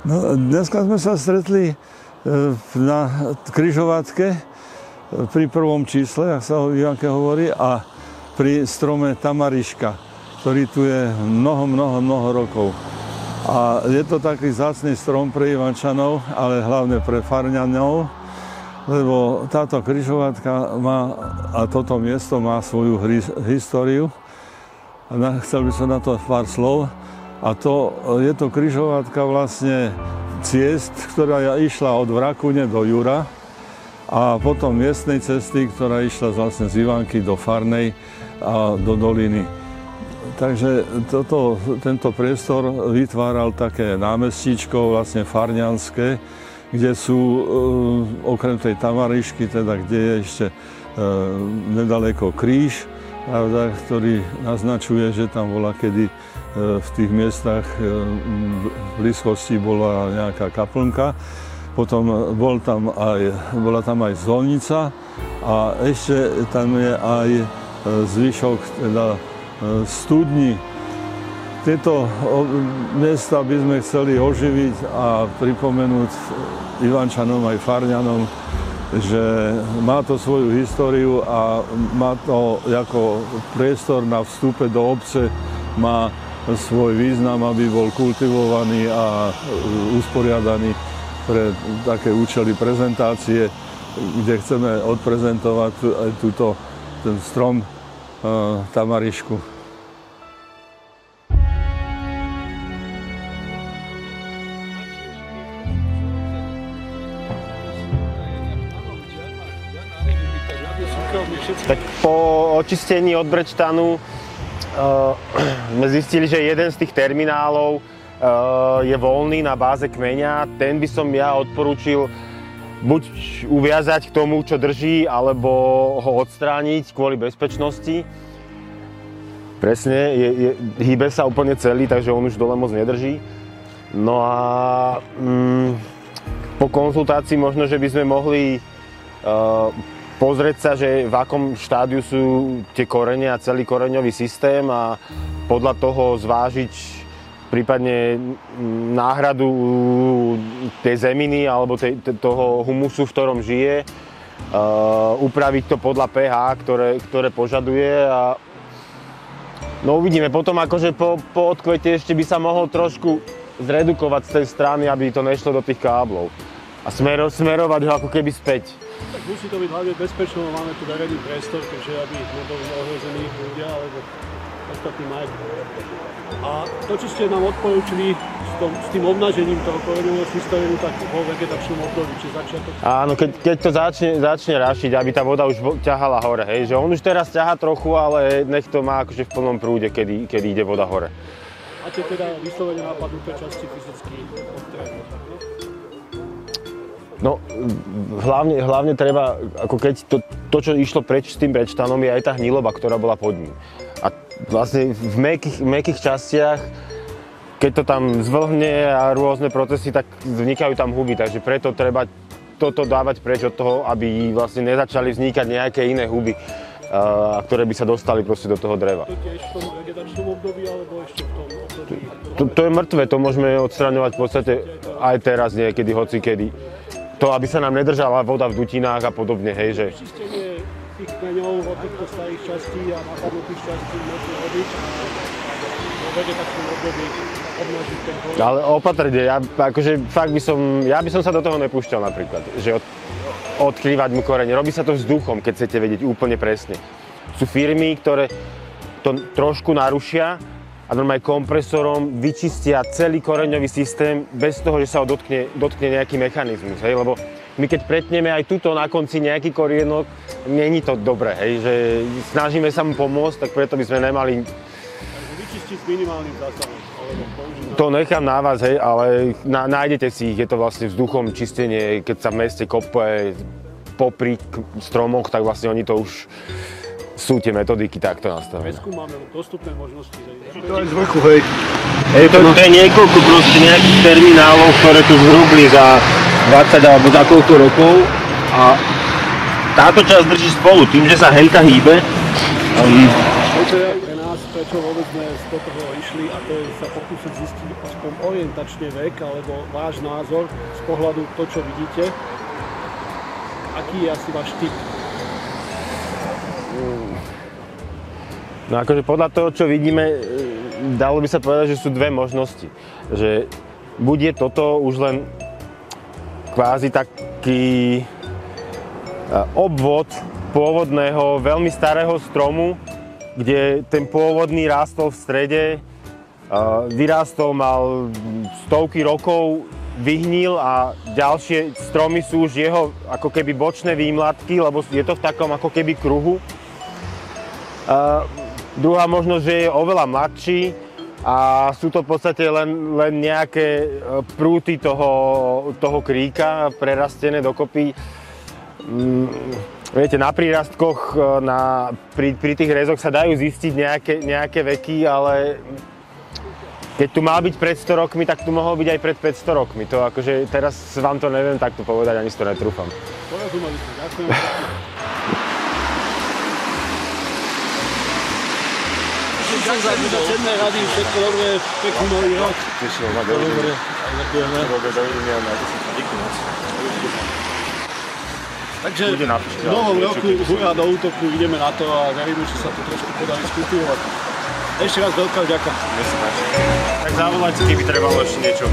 No, dneska sme sa stretli na križovatke pri prvom čísle, ak sa o Ivanke hovorí, a pri strome Tamariška, ktorý tu je mnoho rokov. A je to taký vzácny strom pre Ivančanov, ale hlavne pre Farňanov, lebo táto križovatka má, a toto miesto má svoju históriu. Chcel by som na to pár slov. A je to križovatka vlastne ciest, ktorá išla od Vrakune do Jura a potom miestnej cesty, ktorá išla vlastne z Ivanky do Farnej a do doliny. Takže tento priestor vytváral také námestíčko vlastne farňanské, kde sú okrem tej Tamarišky, teda kde je ešte nedaleko kríž, pravda, ktorý naznačuje, že tam bola kedy v tých miestach v blízkosti bola nejaká kaplnka. Potom bola tam aj zvonnica a ešte tam je aj zvyšok teda studní. Tieto miesta by sme chceli oživiť a pripomenúť Ivančanom aj Farňanom, že má to svoju históriu a má to ako priestor na vstupe do obce, má svoj význam, aby bol kultivovaný a usporiadaný pre také účely prezentácie, kde chceme odprezentovať aj ten strom Tamarišku. Tak po očistení od Brečtanu sme zistili, že jeden z tých terminálov je voľný na báze kmeňa. Ten by som ja odporúčil buď uviazať k tomu, čo drží, alebo ho odstrániť kvôli bezpečnosti. Presne, hýbe sa úplne celý, takže on už dole moc nedrží. No a po konzultácii možno, že by sme mohli pozrieť sa, že v akom štádiu sú tie korene a celý koreňový systém a podľa toho zvážiť prípadne náhradu tej zeminy alebo toho humusu, v ktorom žije, upraviť to podľa pH, ktoré požaduje a no uvidíme. Potom akože po odkvete ešte by sa mohol trošku zredukovať z tej strany, aby to nešlo do tých káblov a smerovať ho ako keby späť. Tak musí to byť hlavne bezpečno, máme tu verejný priestor, keďže aby neboli ohrození ľudia alebo ostatný majetok. A to, čo ste nám odporúčili s tým obnažením toho koreňového systému, tak vo vegetačnom období, či začiatok? Áno, keď to začne rašiť, aby tá voda už ťahala hore, hej, že on už teraz ťahá trochu, ale nech to má akože v plnom prúde, kedy ide voda hore. Máte teda vyslovene napadnuté časti fyzicky odtrénovať, no? No, hlavne treba, ako keď to čo išlo preč s tým Brečtanom, je aj tá hniloba, ktorá bola pod ním. A vlastne v mäkkých častiach, keď to tam zvlhne a rôzne procesy, tak vznikajú tam huby, takže preto treba toto dávať preč od toho, aby vlastne nezačali vznikať nejaké iné huby, ktoré by sa dostali proste do toho dreva. To tiež v tom vegetačnom období, alebo ešte v tom období? To je mŕtve, to môžeme odstraňovať v podstate aj teraz niekedy, hocikedy. To, aby sa nám nedržala voda v dutinách a podobne, hej, že... Čistenie tých kmeňov od týchto starých častí a napadnutých častí môžeme robiť vo vegetačnom období obnažiť ten koreň. Ale opatrne, ja by som sa do toho nepúšťal napríklad, že odkrývať mu koreň. Robí sa to vzduchom, keď chcete vedieť úplne presne. Sú firmy, ktoré to trošku narušia a normálne kompresorom vyčistia celý koreňový systém bez toho, že sa ho dotkne nejaký mechanizmus, hej, lebo my keď pretneme aj tuto na konci nejaký korienok, není to dobré, hej, že snažíme sa mu pomôcť, tak preto by sme nemali... Vyčistiť s minimálnym zásahom, alebo použiť... To nechám na vás, hej, ale nájdete si ich, je to vlastne vzduchom čistenie, keď sa v meste kope popri stromoch, tak vlastne oni to už... Sú tie metodiky takto nastavené. V Pesku máme dostupné možnosti. To aj z vrchu, hej. To je niekoľko proste nejakých terminálov, ktoré tu zhrubli za 20 alebo za koľko rokov a táto časť drží spolu tým, že sa heľka hýbe. Toto je pre nás, prečo vôbec sme z toho išli a to je sa pokúsiť zistiť aspoň orientačne vek, alebo váš názor z pohľadu to, čo vidíte. Aký je asi váš typ? No akože podľa toho, čo vidíme, dalo by sa povedať, že sú dve možnosti. Že buď je toto už len kvázi taký obvod pôvodného, veľmi starého stromu, kde ten pôvodný rástol v strede, vyrástol, mal stovky rokov, vyhnil a ďalšie stromy sú už jeho ako keby bočné výmladky, lebo je to v takom ako keby kruhu. Druhá možnosť, že je oveľa mladší a sú to v podstate len nejaké prúty toho kríka prerastené dokopy. Viete, na prírastkoch, pri tých rezoch sa dajú zistiť nejaké veky, ale keď tu mal byť pred 100 rokmi, tak tu mohol byť aj pred 500 rokmi. To akože teraz vám to neviem takto povedať, ani si to netrúfam. Porozumeli ste, ďakujem. Ďakujem za cenné rady, všetko dobré, pekný nový rok. Teším ma, dovidenia. Ďakujeme. Dovidenia, díky moc. Takže v novom roku hurá do útoku, ideme na to a verím, že sa to trošku podarí skultivovať. Ešte raz veľká vďaka. Tak zavolajte, keby trebalo ešte niečo.